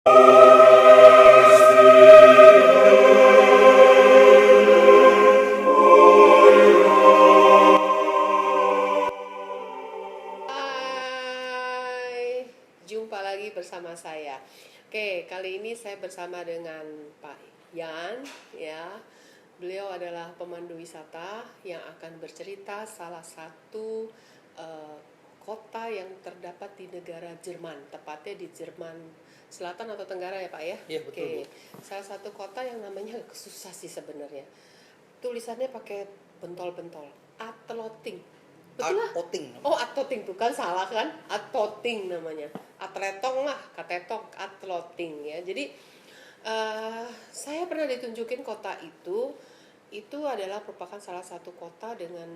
Hai, jumpa lagi bersama saya. Oke, kali ini saya bersama dengan Pak Yan, ya. Beliau adalah pemandu wisata yang akan bercerita salah satu eh, kota yang terdapat di negara Jerman, tepatnya di Jerman Selatan atau Tenggara ya Pak ya. Iya, betul, Bu. Salah satu kota yang namanya susah sih sebenarnya. Tulisannya pakai bentol-bentol, Atloting. Betul lah. Outing. Oh, Atloting tuh kan salah kan? Atloting namanya. Atletong lah, katetong, Atloting ya. Jadi saya pernah ditunjukin kota itu adalah merupakan salah satu kota dengan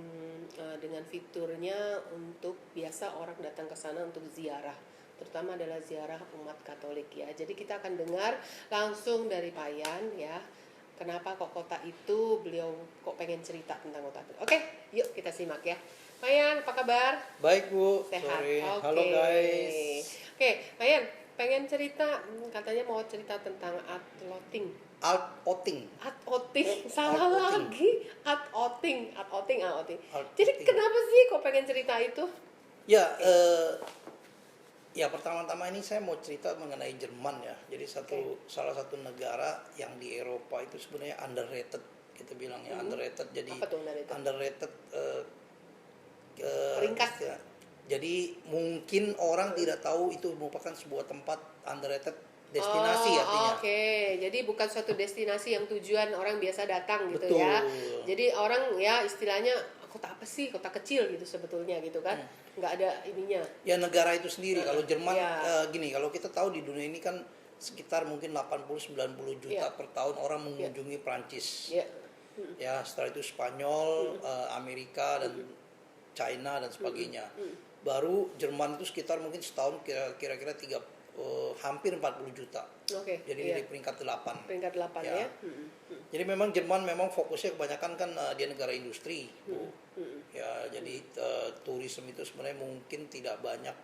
fiturnya untuk biasa orang datang ke sana untuk ziarah, terutama adalah ziarah umat Katolik ya. Jadi kita akan dengar langsung dari Pak Yan ya. Kenapa kok kota itu, beliau kok pengen cerita tentang kota itu. Oke, yuk kita simak ya. Pak Yan, apa kabar? Baik, Bu. Sehat. Sorry. Oke. Halo, guys. Oke, Pak Yan, pengen cerita, katanya mau cerita tentang Atloting. Outing. Salah Outing. lagi. Atloting. Jadi Outing. kenapa sih kok pengen cerita itu? Ya, ya pertama-tama ini saya mau cerita mengenai Jerman ya. Jadi salah satu negara yang di Eropa itu sebenarnya underrated, kita bilang ya, underrated. Jadi Apa tuh underrated? underrated Peringkat. ya. Jadi mungkin orang tidak tahu itu merupakan sebuah tempat underrated destinasi artinya. Oke. Jadi bukan suatu destinasi yang tujuan orang biasa datang gitu. Betul. Ya. Jadi orang ya istilahnya kota apa sih? Kota kecil gitu sebetulnya gitu kan. Nggak ada ininya. Ya negara itu sendiri. Kalau Jerman ya. gini, kalau kita tahu di dunia ini kan sekitar mungkin 80-90 juta per tahun orang mengunjungi Prancis. Ya. Ya, setelah itu Spanyol, Amerika dan China dan sebagainya. Baru Jerman itu sekitar mungkin setahun kira-kira hampir 40 juta. Oke. Jadi di peringkat 8. Peringkat 8 ya. Jadi memang Jerman memang fokusnya kebanyakan kan dia negara industri. Ya, jadi turisme itu sebenarnya mungkin tidak banyak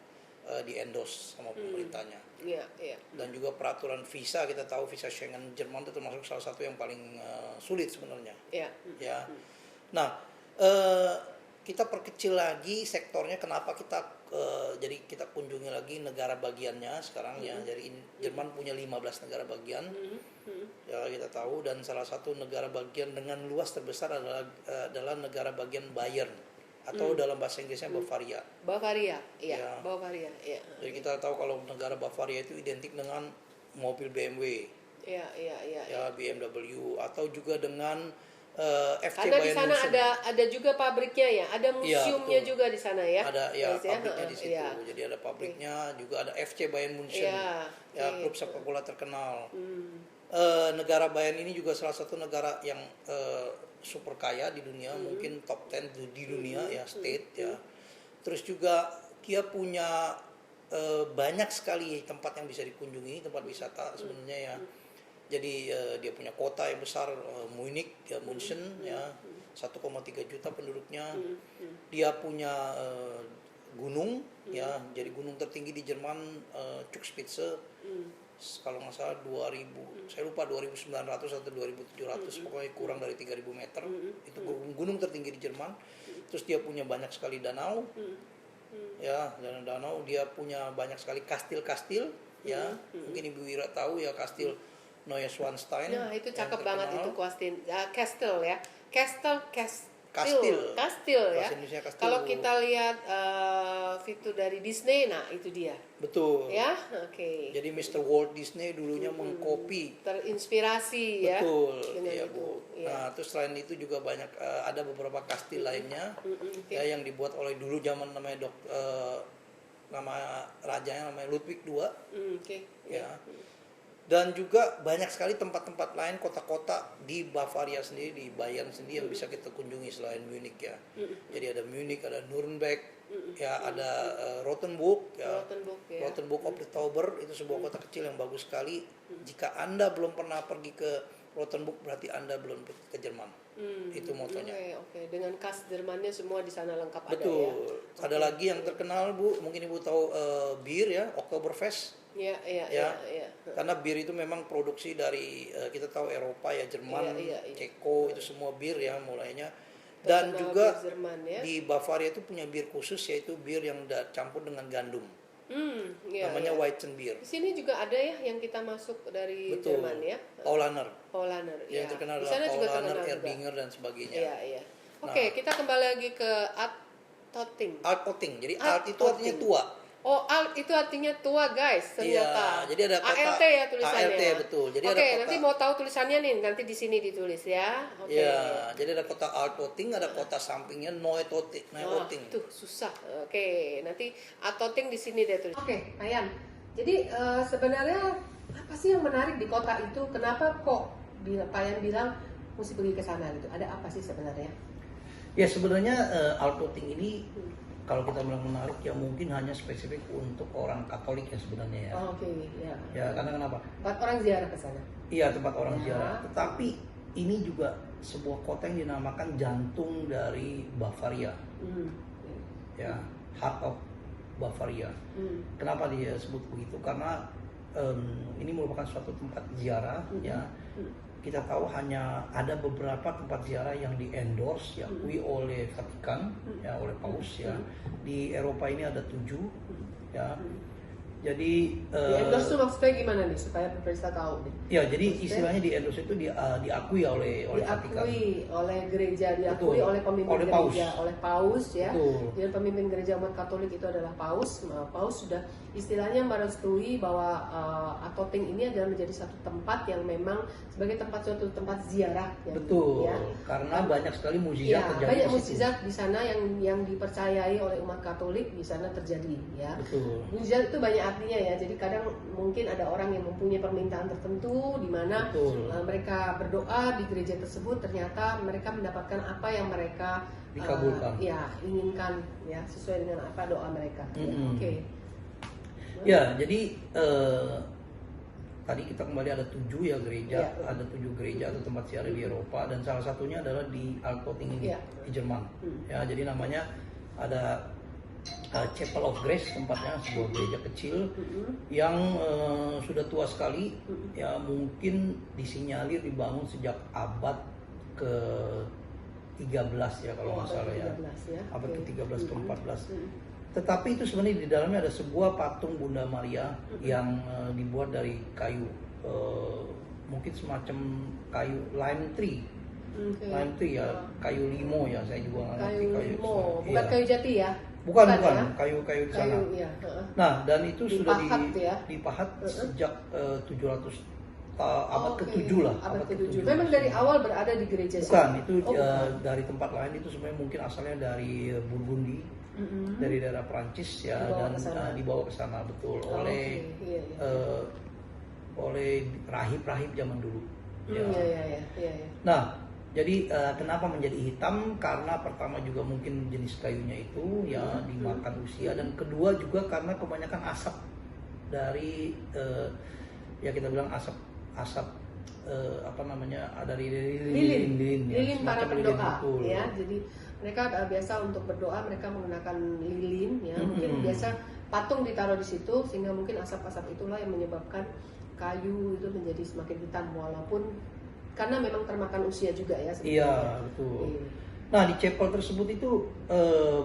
di-endorse sama pemerintahnya. Iya, iya. Dan juga peraturan visa, kita tahu visa Schengen Jerman itu termasuk salah satu yang paling sulit sebenarnya. Iya. Ya. Nah, kita perkecil lagi sektornya, kenapa kita jadi kita kunjungi lagi negara bagiannya sekarang ya. Jadi Jerman punya 15 negara bagian. Ya, kita tahu, dan salah satu negara bagian dengan luas terbesar adalah negara bagian Bayern atau dalam bahasa Inggrisnya Bavaria. Bavaria, iya. Ya. Bavaria, iya. Jadi kita tahu kalau negara Bavaria itu identik dengan mobil BMW. Iya. Ya, BMW, atau juga dengan FC Karena di Bayern sana München. ada juga pabriknya ya, ada museumnya betul. juga di sana ya. Ada ya Guys, pabriknya di situ. Iya. Jadi ada pabriknya, juga ada FC Bayern München. Iya, Ya, klub sepak bola terkenal. Negara Bayern ini juga salah satu negara yang super kaya di dunia, mungkin top 10 di dunia ya, state ya. Terus juga dia punya banyak sekali tempat yang bisa dikunjungi, tempat wisata sebenarnya ya. Jadi dia punya kota yang besar, Munich ya, München ya, 1,3 juta penduduknya. Dia punya gunung ya, jadi gunung tertinggi di Jerman, Zugspitze. Kalau nggak salah 2000, saya lupa 2900 atau 2700, pokoknya kurang dari 3000 meter. Itu gunung tertinggi di Jerman. Terus dia punya banyak sekali danau. Ya, danau, dia punya banyak sekali kastil-kastil ya. Mungkin Ibu Wira tahu ya, kastil Neuschwanstein. Nah, itu cakep yang banget terkenal. itu Castle ya. Kastil Kastil ya. Bahasa Indonesia kastil. Kalau kita lihat fitur dari Disney, nah itu dia. Betul. Ya, oke. Jadi Mr. Walt Disney dulunya mengcopy. Terinspirasi ya. Betul, Dengan iya itu. Bu. Iya. Nah, terus selain itu juga banyak ada beberapa kastil lainnya ya, yang dibuat oleh dulu zaman namanya nama rajanya namanya Ludwig II. Oke. Ya. Dan juga banyak sekali tempat-tempat lain, kota-kota di Bavaria sendiri, di Bayern sendiri yang bisa kita kunjungi selain Munich ya. Jadi ada Munich, ada Nuremberg, ya ada Rothenburg ya. Rothenburg of the Tauber, itu sebuah kota kecil yang bagus sekali. Jika Anda belum pernah pergi ke Rothenburg, berarti Anda belum pergi ke Jerman. Itu motonya. Oke. Dengan khas Jermannya semua di sana lengkap. Betul. Ada ya. Ada lagi yang terkenal Bu, mungkin Ibu tahu bir ya, Oktoberfest. Iya. Ya. Karena bir itu memang produksi dari kita tahu Eropa ya, Jerman, Iya. Ceko itu semua bir ya mulainya. Dan Terkenal juga bir Jerman ya. di Bavaria itu punya bir khusus, yaitu bir yang campur dengan gandum. Iya, Namanya iya. Weizenbier. Di sini juga ada ya yang kita masuk dari Betul. Jerman ya. Paulaner. Paulaner. Yang ya. terkenal Di sana adalah juga Paulaner, terkenal juga. Erdinger dan sebagainya. Iya. Oke, kita kembali lagi ke Alt-Totting. Alt-Totting. Jadi Alt alt itu artinya Totting. tua. Oh, alt itu artinya tua, guys. Ternyata. Iya, jadi ada kota ALT ya tulisannya. ALT, betul. Jadi Oke, ada kota. nanti mau tahu tulisannya nih, nanti di sini ditulis ya. Oke. Ya, jadi ada kota Alt-Totting, ada kota sampingnya Neuötting. Tuh susah. Oke, nanti Alt-Totting di sini deh tulis. Oke, Ayan. Jadi sebenarnya apa sih yang menarik di kota itu? Kenapa kok Payan bilang mesti pergi ke sana gitu? Ada apa sih sebenarnya? Ya, sebenarnya Alt-Totting ini kalau kita bilang menarik ya mungkin hanya spesifik untuk orang Katolik ya sebenarnya ya. Oke, ya. Ya, karena kenapa? Tempat orang ziarah ke sana. Iya, tempat orang Ya. ziarah. Tetapi ini juga sebuah kota yang dinamakan jantung dari Bavaria. Ya, Heart of Bavaria. Kenapa dia sebut begitu? Karena ini merupakan suatu tempat ziarah ya. Kita tahu hanya ada beberapa tempat ziarah yang di-endorse, diakui oleh Vatikan, ya, oleh Paus ya. Di Eropa ini ada 7 ya. Jadi Di-endorse tuh maksudnya gimana nih supaya pemirsa tahu nih? ya, jadi istilahnya di-endorse itu diakui oleh Vatikan. Diakui oleh gereja, diakui Betul. oleh pemimpin Oleh gereja, Paus. oleh Paus ya. Betul. Jadi pemimpin gereja umat Katolik itu adalah Paus. Nah, Paus sudah istilahnya merestui bahwa Alt-Totting ini adalah menjadi satu tempat yang memang sebagai suatu tempat ziarah. Betul. Ya. Karena banyak sekali mukjizat Ya, terjadi banyak di situ. mukjizat di sana yang dipercayai oleh umat Katolik di sana terjadi ya. Betul. Mukjizat itu banyak artinya ya. Jadi kadang mungkin ada orang yang mempunyai permintaan tertentu di mana Betul. mereka berdoa di gereja tersebut, ternyata mereka mendapatkan apa yang mereka Dikabulkan. ya inginkan ya sesuai dengan apa doa mereka. Oke. Ya, jadi tadi kita kembali ada 7 ya gereja, Ya. ada 7 gereja atau tempat ziarah di Eropa, dan salah satunya adalah di Alt-Totting ini Ya. di Jerman. Ya, jadi namanya ada Chapel of Grace, tempatnya sebuah gereja kecil yang sudah tua sekali, ya mungkin disinyalir dibangun sejak abad ke 13 ya kalau nggak salah ya. 13 ya. Abad Oke. ke-13 ke 14. Tetapi itu sebenarnya di dalamnya ada sebuah patung Bunda Maria yang dibuat dari kayu, mungkin semacam kayu lime tree. Oke. Lime tree ya, kayu limo ya, saya juga nggak ngerti Kayu limo, bukan iya. kayu jati ya? Bukan, ya? kayu-kayu di sana. Kayu ya. Nah, dan itu sudah Dipahat ya? dipahat sejak 700 abad Oke, ke-7 lah. Abad ke-7. Memang dari awal berada di gereja Bukan, sini? itu bukan. dari tempat lain, itu sebenarnya mungkin asalnya dari Burgundy, dari daerah Prancis ya, Dibawa dan ke sana. dibawa ke sana betul oleh Iya. oleh rahib-rahib zaman dulu. Ya. Iya. Nah, jadi kenapa menjadi hitam? Karena pertama juga mungkin jenis kayunya itu ya dimakan usia, dan kedua juga karena kebanyakan asap dari ya kita bilang asap apa namanya, dari lilin ya, Lilin para semacam lilin, pendoa betul. ya. Jadi mereka biasa untuk berdoa mereka menggunakan lilin ya. Mungkin biasa patung ditaruh di situ sehingga mungkin asap-asap itulah yang menyebabkan kayu itu menjadi semakin hitam, walaupun karena memang termakan usia juga ya sebetulnya. Iya, betul. Nah, di chapel tersebut itu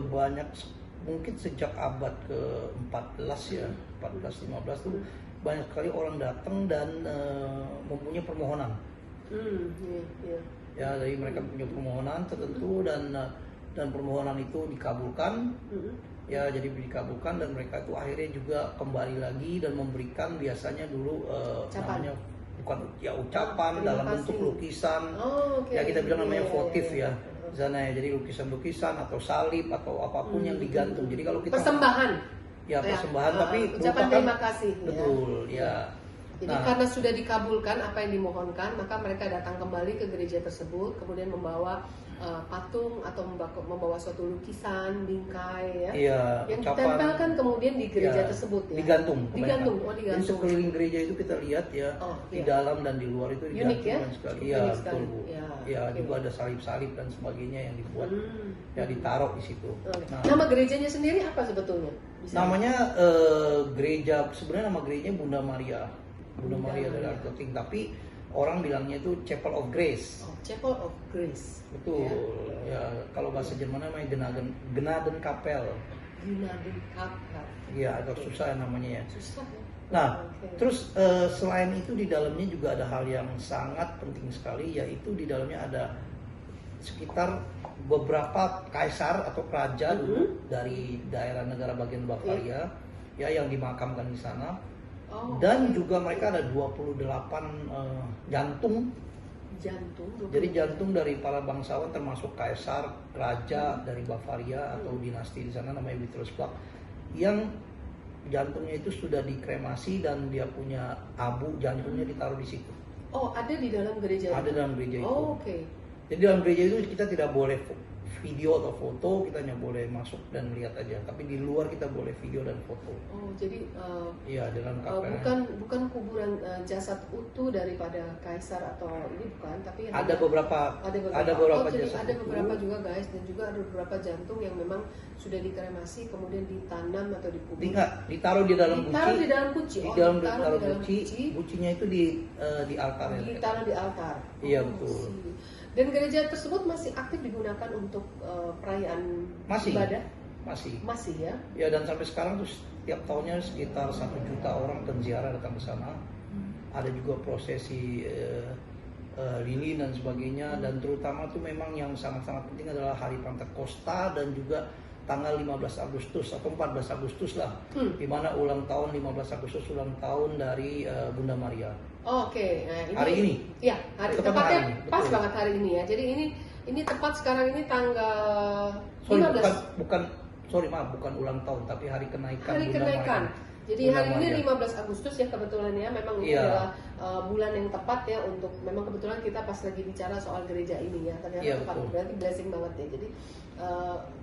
banyak, mungkin sejak abad ke-14 ya, 14-15 tuh banyak sekali orang datang dan mempunyai permohonan. Iya. Ya, dari mereka punya permohonan tertentu, dan permohonan itu dikabulkan. Ya, jadi dikabulkan, dan mereka itu akhirnya juga kembali lagi dan memberikan biasanya dulu namanya bukan ya ucapan terima dalam kasih. bentuk lukisan. Oke. Ya, kita bilang namanya Iya, votif iya. ya. Di sana ya, jadi lukisan-lukisan atau salib atau apapun yang digantung. Jadi kalau kita Persembahan. ya persembahan, tapi ucapan merupakan- terima kasih. betul ya. Jadi Nah, karena sudah dikabulkan apa yang dimohonkan, maka mereka datang kembali ke gereja tersebut, kemudian membawa patung atau membawa suatu lukisan, bingkai ya, iya, yang ucapan ditempelkan kemudian di gereja ya, tersebut ya. digantung. Digantung, kebanyakan. Jadi digantung. sekeliling gereja itu kita lihat ya, Oh, di iya. dalam dan di luar itu Unik ya? digantung sekali. Unik Iya, sekali. betul Bu. Ya, Ya, oke. juga ada salib-salib dan sebagainya yang dibuat, Hmm. ya ditaruh di situ. Oke. Nah, Nama gerejanya sendiri apa sebetulnya? Bisa- namanya gereja, sebenarnya nama gerejanya Bunda Maria. Bunda Maria dari Altoting, tapi orang bilangnya itu Chapel of Grace. Oh, Chapel of Grace. Betul. Ya, kalau bahasa Jerman namanya Gnadenkapel. Gnadenkapel. Iya, agak susah namanya ya. Susah ya. Nah, terus selain itu di dalamnya juga ada hal yang sangat penting sekali, yaitu di dalamnya ada sekitar beberapa kaisar atau raja dulu dari daerah negara bagian Bavaria ya yang dimakamkan di sana. Dan juga mereka ada 28 jantung. Jadi jantung dari para bangsawan termasuk kaisar, raja dari Bavaria atau dinasti di sana namanya Wittelsbach yang jantungnya itu sudah dikremasi dan dia punya abu jantungnya ditaruh di situ. Oh, ada di dalam gereja itu? Ada dalam gereja itu. Oh, oke. Jadi dalam gereja itu kita tidak boleh video atau foto, kita hanya boleh masuk dan lihat aja. Tapi di luar kita boleh video dan foto. Oh, jadi iya, dalam kapel. Bukan kuburan jasad utuh daripada kaisar atau ini bukan, tapi ada beberapa jadi jasad ada beberapa utuh. juga guys, dan juga ada beberapa jantung yang memang sudah dikremasi kemudian ditanam atau dikubur. Ditaruh di dalam ditaruh di dalam kuci. Ditaruh di dalam kuci. Kucinya itu di altar. Ditaruh di altar. Iya, betul. Dan gereja tersebut masih aktif digunakan untuk perayaan ibadah? Masih ya? Ya, dan sampai sekarang tuh setiap tahunnya sekitar 1 juta orang penziarah datang ke sana. Ada juga prosesi lilin dan sebagainya, dan terutama tuh memang yang sangat-sangat penting adalah hari Pentakosta dan juga tanggal 15 Agustus atau 14 Agustus lah, di mana ulang tahun 15 Agustus ulang tahun dari Bunda Maria. Oke, nah ini hari ini. Ya, tepatnya pas banget hari ini ya. Jadi ini tepat sekarang ini tanggal 15. Bukan ulang tahun, tapi hari kenaikan. Hari kenaikan. Jadi hari ini 15 Agustus ya kebetulan ya, memang ini adalah bulan yang tepat ya untuk memang kebetulan kita pas lagi bicara soal gereja ini ya, ternyata tepat, berarti blessing banget ya. Jadi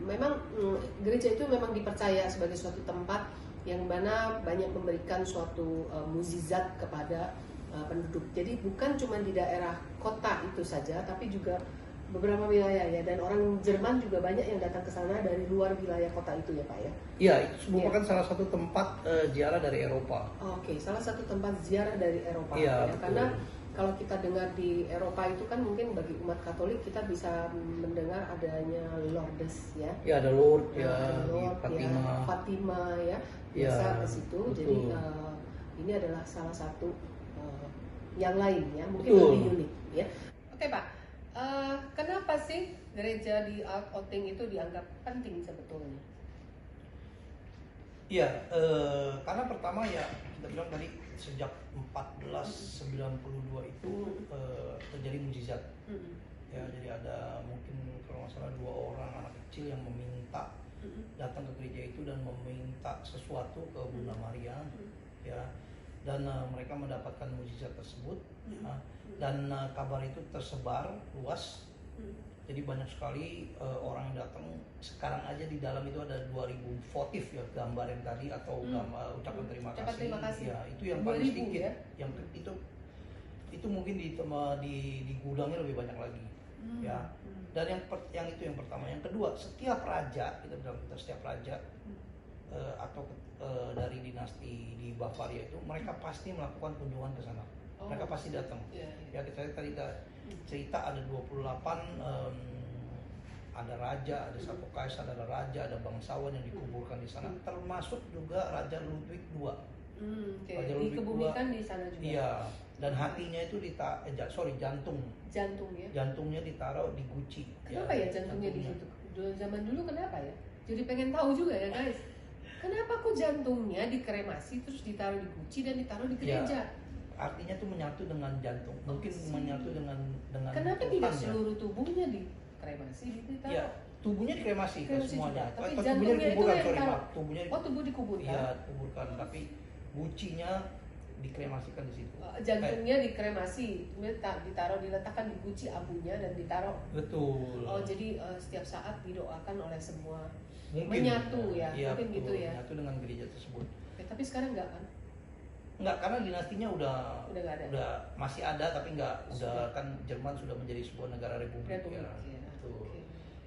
memang gereja itu memang dipercaya sebagai suatu tempat yang mana banyak memberikan suatu mukjizat kepada penduduk. Jadi bukan cuma di daerah kota itu saja, tapi juga beberapa wilayah ya, dan orang Jerman juga banyak yang datang ke sana dari luar wilayah kota itu ya Pak ya. Iya, itu merupakan salah satu tempat ziarah dari Eropa. Oke, salah satu tempat ziarah dari Eropa ya. Karena kalau kita dengar di Eropa itu kan mungkin bagi umat Katolik kita bisa mendengar adanya Lourdes ya. Ya, ada Lourdes ya, Fatima ya. Biasa ke situ. Jadi ini adalah salah satu yang lain ya, mungkin lebih unik ya. Oke Pak, kenapa sih gereja di Altötting itu dianggap penting sebetulnya? Iya, karena pertama ya kita bilang tadi sejak 1492 itu terjadi mukjizat. Ya, jadi ada mungkin kalau nggak salah 2 orang anak kecil yang meminta datang ke gereja itu dan meminta sesuatu ke Bunda Maria, ya. Dan mereka mendapatkan mukjizat tersebut, dan kabar itu tersebar luas. Jadi banyak sekali orang yang datang. Sekarang aja di dalam itu ada 2000 votif ya, gambar yang tadi atau ucapan terima kasih. Ya, itu yang paling sedikit. Ya? Yang itu mungkin di gudangnya lebih banyak lagi. Ya. Dan yang itu yang pertama. Yang kedua, setiap raja, kita bilang setiap raja atau dari dinasti di Bavaria itu, mereka pasti melakukan kunjungan ke sana. Mereka pasti datang. Ya, kita tadi cerita ada 28 ada raja, ada satu kaisar, ada raja, ada bangsawan yang dikuburkan di sana, termasuk juga Raja Ludwig II. Dikebumikan di sana juga. Iya, dan hatinya itu jantung. Jantungnya ditaruh di guci. Kenapa ya jantungnya di situ? Zaman dulu kenapa ya? Jadi pengen tahu juga ya guys. Kenapa kok jantungnya dikremasi terus ditaruh di guci dan ditaruh di gereja? Artinya tuh menyatu dengan jantung. Mungkin menyatu dengan kenapa tidak seluruh tubuhnya dikremasi ditaruh? Ya, tubuhnya dikremasi semuanya. Tapi jantungnya itu yang ditaruh. Tubuh dikuburkan. Iya, dikuburkan, tapi gucinya dikremasikan di situ. Jantungnya dikremasi, diletakkan di guci abunya dan ditaruh. Betul. Oh, jadi setiap saat didoakan oleh semua. Mungkin menyatu ya, mungkin betul, gitu ya. Menyatu dengan gereja tersebut. Tapi sekarang enggak kan? Enggak, karena dinastinya udah masih ada, tapi kan Jerman sudah menjadi sebuah negara republik ya.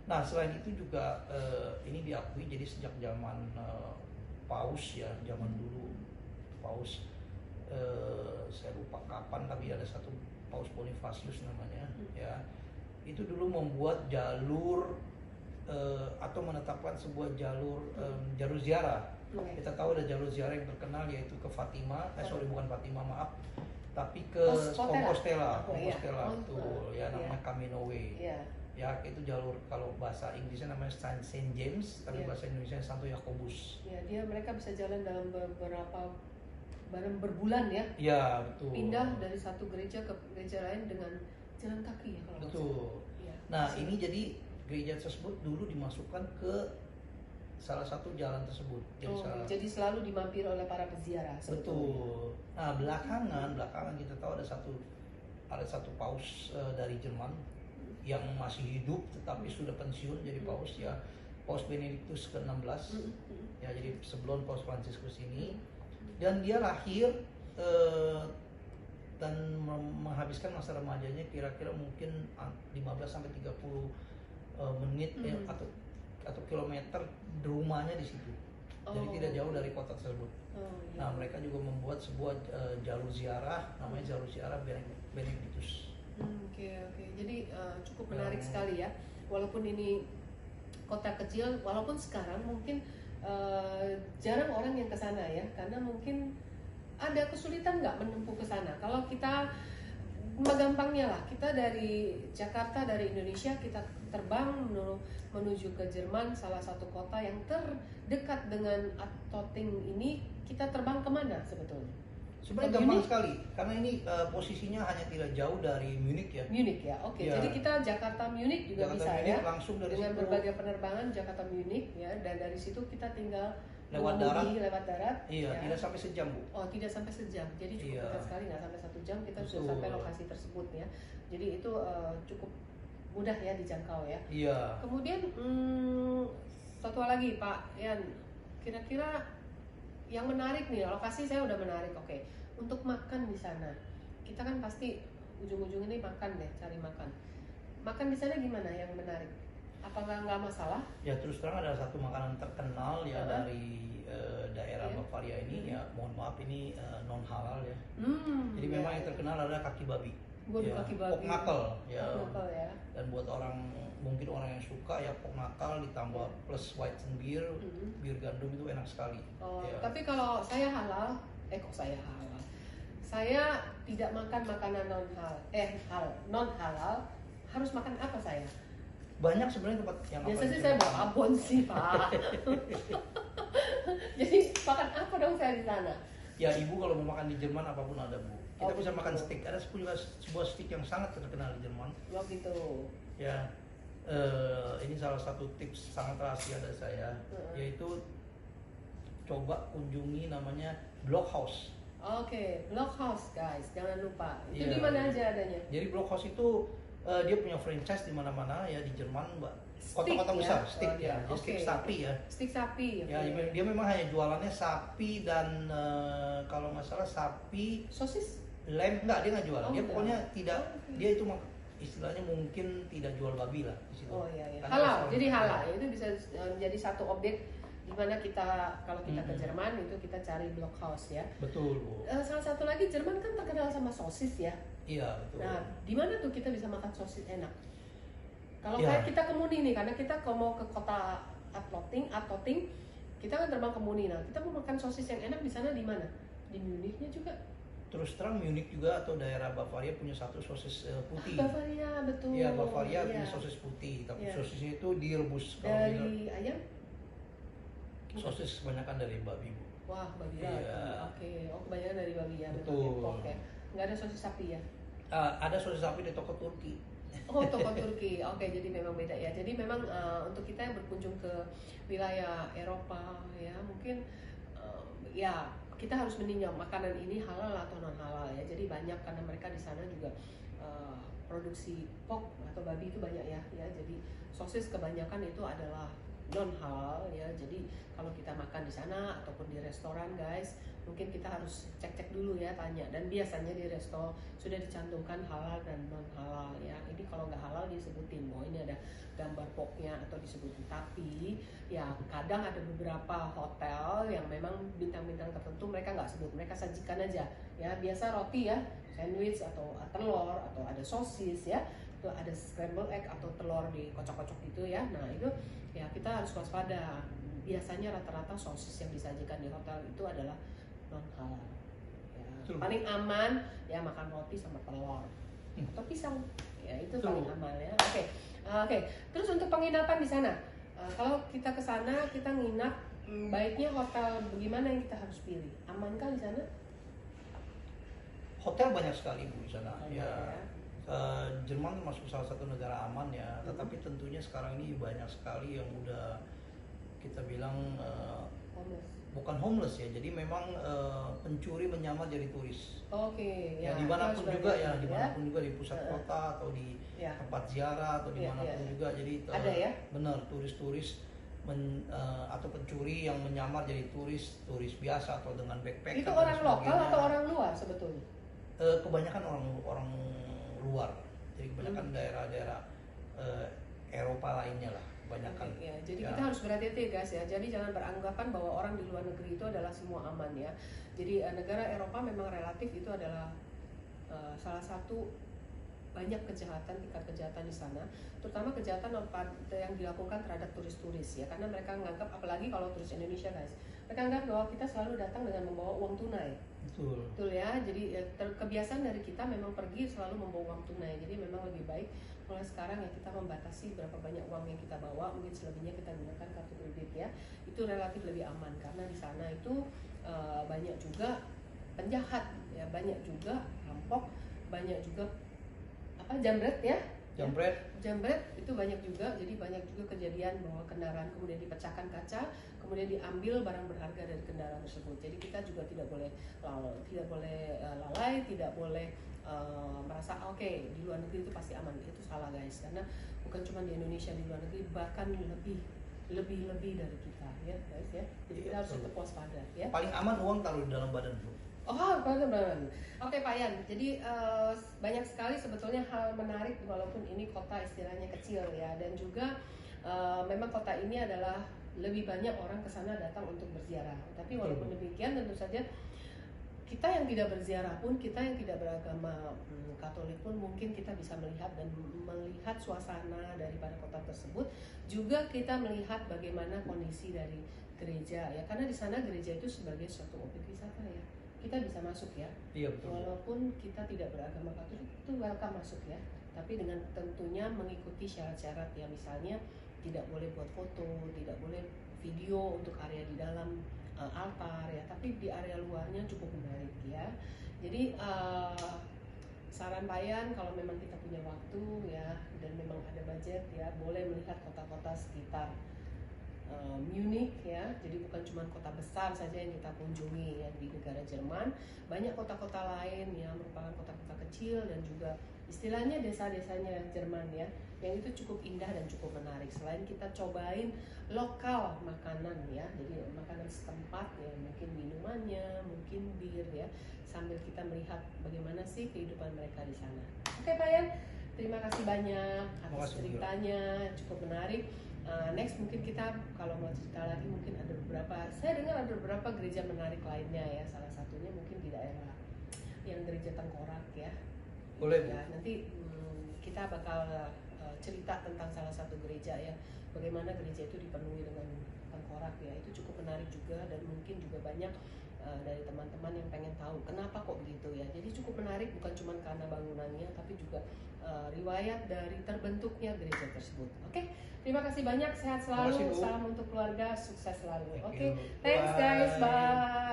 Nah, selain itu juga ini diakui, jadi sejak zaman Paus ya, zaman dulu Paus Saya lupa kapan, tapi ada satu Paus Bonifacius namanya, ya. Itu dulu membuat jalur atau menetapkan sebuah jalur ziarah. Kita tahu ada jalur ziarah yang terkenal yaitu ke Fatima, bukan Fatima, maaf, tapi ke Compostela, betul, ya, namanya Camino Way. Ya, itu jalur, kalau bahasa Inggrisnya namanya Saint James, tapi bahasa Indonesia Santo Yakobus. Ya, mereka bisa jalan dalam beberapa berbulan ya. Ya, betul. Pindah dari satu gereja ke gereja lain dengan jalan kaki ya kalau betul. Nah, ini jadi gereja tersebut dulu dimasukkan ke salah satu jalan tersebut. Jadi selalu dimampir oleh para peziarah. Betul. Nah, belakangan kita tahu ada satu paus dari Jerman yang masih hidup tetapi sudah pensiun jadi paus, ya, Paus Benedictus ke-16. Ya, jadi sebelum Paus Fransiskus ini, dan dia lahir dan menghabiskan masa remajanya kira-kira mungkin 15 sampai 30 menit atau kilometer di rumahnya di situ. Jadi tidak jauh dari kota tersebut. Nah, mereka juga membuat sebuah jalur ziarah, namanya jalur ziarah Benedictus. Oke. Jadi cukup menarik sekali ya. Walaupun ini kota kecil, walaupun sekarang mungkin jarang orang yang ke sana ya, karena mungkin ada kesulitan nggak menempuh ke sana. Kalau kita gampangnya lah, kita dari Jakarta, dari Indonesia, kita terbang menuju ke Jerman, salah satu kota yang terdekat dengan Attotting ini, kita terbang kemana sebetulnya? Sebenarnya gampang sekali, karena ini posisinya hanya tidak jauh dari Munich ya. Munich ya, oke. Ya. Jadi kita Jakarta Munich juga Jakarta bisa Munich, ya. langsung dari dengan situ, berbagai penerbangan Jakarta Munich ya, dan dari situ kita tinggal lewat darat. Iya, ya. tidak sampai sejam, Bu. Oh, tidak sampai sejam. Jadi cukup dekat sekali, nggak sampai 1 jam kita sudah sampai lokasi tersebut ya. Jadi itu cukup mudah ya dijangkau ya. Iya. Kemudian satu lagi Pak Yan, kira-kira yang menarik nih, lokasi saya udah menarik, oke. Untuk makan di sana, kita kan pasti ujung-ujung ini makan deh, cari makan. Makan di sana gimana yang menarik? Apakah nggak masalah? Ya, terus terang ada satu makanan terkenal ya dari daerah Bavaria ini, ya, mohon maaf ini non halal ya. Jadi memang yang terkenal adalah kaki babi. Kaki babi. Pork knuckle ya. Ya. Dan buat mungkin orang yang suka ya pork knuckle ditambah plus white and bir gandum itu enak sekali. Ya. Tapi kalau saya halal, kok saya halal? Saya tidak makan makanan non halal. Harus makan apa saya? Banyak sebenarnya tempat yang biasanya saya bawa abon sih, Pak. Jadi makan apa dong saya di sana? Ya, Ibu kalau mau makan di Jerman apapun ada, Bu. Kita bisa makan steak. Ada juga sebuah steak yang sangat terkenal di Jerman. Oh gitu. Ya, ini salah satu tips sangat rahasia dari saya, yaitu coba kunjungi namanya Blockhaus. Oke, Blockhaus guys, jangan lupa. Itu di mana aja adanya? Jadi Blockhaus itu dia punya franchise di mana-mana ya di Jerman, Mbak. Kota-kota besar, steak ya. Steak sapi ya. Steak sapi. Ya, dia memang hanya jualannya sapi dan kalau nggak salah sapi. Sosis? Lamb enggak, dia nggak jual. Dia pokoknya tidak. Dia itu istilahnya mungkin tidak jual babi lah di situ. Oh iya. Halal. Jadi halal. Itu bisa menjadi satu objek di mana kita kalau kita ke Jerman itu kita cari Blockhaus ya. Betul, Bu. Salah satu lagi Jerman kan terkenal sama sosis ya. Iya, betul. Nah, di mana tuh kita bisa makan sosis enak? Kalau kayak kita ke Muni nih, karena kita mau ke kota Attotting, kita kan terbang ke Muni. Nah, kita mau makan sosis yang enak di sana di mana? Di Munichnya juga. Terus terang Munich juga atau daerah Bavaria punya satu sosis putih. Bavaria, betul. Iya, Bavaria punya sosis putih, tapi sosisnya itu direbus. Dari ayam? Sosis kebanyakan dari babi, Bu. Wah, babi ya. Oke. Oh, kebanyakan dari babi ya. Betul. Oke. Nggak ada sosis sapi ya? Ada sosis sapi di toko Turki. Oh, toko Turki. Oke, jadi memang beda ya. Jadi memang untuk kita yang berkunjung ke wilayah Eropa ya, mungkin ya kita harus meninjau makanan ini halal atau non halal ya. Jadi banyak karena mereka di sana juga produksi pork atau babi itu banyak ya. Jadi sosis kebanyakan itu adalah non halal ya. Jadi kalau kita makan di sana ataupun di restoran guys, mungkin kita harus cek-cek dulu ya, tanya. Dan biasanya di resto sudah dicantumkan halal dan non halal ya. Ini kalau nggak halal disebutin, oh ini ada gambar poknya atau disebutin. Tapi ya kadang ada beberapa hotel yang memang bintang-bintang tertentu mereka nggak sebut, mereka sajikan aja ya, biasa roti ya, sandwich atau telur atau ada sosis ya, itu ada scramble egg atau telur dikocok-kocok gitu ya. Nah itu ya kita harus waspada. Biasanya rata-rata sosis yang disajikan di hotel itu adalah non halal ya. Paling aman ya makan roti sama telur atau pisang ya, itu paling aman ya. Oke. Terus untuk penginapan di sana, kalau kita ke sana kita nginap, baiknya hotel bagaimana yang kita harus pilih? Amankah di sana? Hotel banyak sekali Bu di sana ya. Ya. Jerman termasuk salah satu negara aman ya, tetapi tentunya sekarang ini banyak sekali yang udah kita bilang bukan homeless ya, jadi memang pencuri menyamar jadi turis. Oke. Ya, dimanapun juga ya, dimanapun juga di pusat kota atau di tempat ziarah atau dimanapun juga, jadi ada ya? Benar, turis-turis atau pencuri yang menyamar jadi turis biasa atau dengan backpack. Itu orang lokal atau orang luar sebetulnya? Kebanyakan orang luar, jadi kebanyakan daerah-daerah Eropa lainnya lah. Kebanyakan. Ya, jadi kita harus berhati-hati guys ya. Jadi jangan beranggapan bahwa orang di luar negeri itu adalah semua aman ya. Jadi negara Eropa memang relatif itu adalah salah satu banyak kejahatan, tingkat kejahatan di sana, terutama kejahatan yang dilakukan terhadap turis-turis ya. Karena mereka menganggap, apalagi kalau turis Indonesia guys, mereka anggap bahwa kita selalu datang dengan membawa uang tunai. Betul ya. Jadi kebiasaan dari kita memang pergi selalu membawa uang tunai. Jadi memang lebih baik mulai sekarang ya kita membatasi berapa banyak uang yang kita bawa, mungkin selebihnya kita gunakan kartu kredit ya. Itu relatif lebih aman karena di sana itu banyak juga penjahat ya, banyak juga rampok, banyak juga jambret ya. Jambret itu banyak juga, jadi banyak juga kejadian bahwa kendaraan kemudian dipecahkan kaca, kemudian diambil barang berharga dari kendaraan tersebut. Jadi kita juga tidak boleh lalai, tidak boleh merasa oke, di luar negeri itu pasti aman. Itu salah guys, karena bukan cuma di Indonesia, di luar negeri bahkan lebih dari kita ya guys ya. Jadi kita harus tetap waspada ya. Paling aman uang taruh di dalam badan Bu. Benar. Oke Pak Yan, jadi banyak sekali sebetulnya hal menarik walaupun ini kota istilahnya kecil ya, dan juga memang kota ini adalah lebih banyak orang ke sana datang untuk berziarah. Tapi walaupun demikian tentu saja kita yang tidak berziarah pun, kita yang tidak beragama Katolik pun mungkin kita bisa melihat suasana daripada kota tersebut. Juga kita melihat bagaimana kondisi dari gereja ya, karena di sana gereja itu sebagai suatu objek wisata ya. Kita bisa masuk ya. Iya, betul. Walaupun kita tidak beragama Katolik itu welcome masuk ya. Tapi dengan tentunya mengikuti syarat-syarat ya, misalnya tidak boleh buat foto, tidak boleh video untuk area di dalam altar ya. Tapi di area luarnya cukup menarik ya. Jadi saran Bayan kalau memang kita punya waktu ya dan memang ada budget ya, boleh melihat kota-kota sekitar Munich ya, jadi bukan cuma kota besar saja yang kita kunjungi ya di negara Jerman, banyak kota-kota lain yang merupakan kota-kota kecil dan juga istilahnya desa-desanya Jerman ya, yang itu cukup indah dan cukup menarik. Selain kita cobain lokal makanan ya, jadi makanan setempat ya, mungkin minumannya, mungkin bir ya, sambil kita melihat bagaimana sih kehidupan mereka di sana. Oke Pak Yan, terima kasih banyak atas ceritanya, cukup menarik. Next mungkin kita kalau mau cerita lagi mungkin ada beberapa, saya dengar ada beberapa gereja menarik lainnya ya, salah satunya mungkin di daerah yang gereja Tengkorak ya. Boleh ya, nanti kita bakal cerita tentang salah satu gereja ya, bagaimana gereja itu dipenuhi dengan tengkorak ya, itu cukup menarik juga dan mungkin juga banyak dari teman-teman yang pengen tahu kenapa kok begitu ya. Jadi cukup menarik bukan cuma karena bangunannya tapi juga riwayat dari terbentuknya gereja tersebut. Oke, terima kasih banyak, sehat selalu, salam untuk keluarga, sukses selalu. Oke, thanks guys, bye.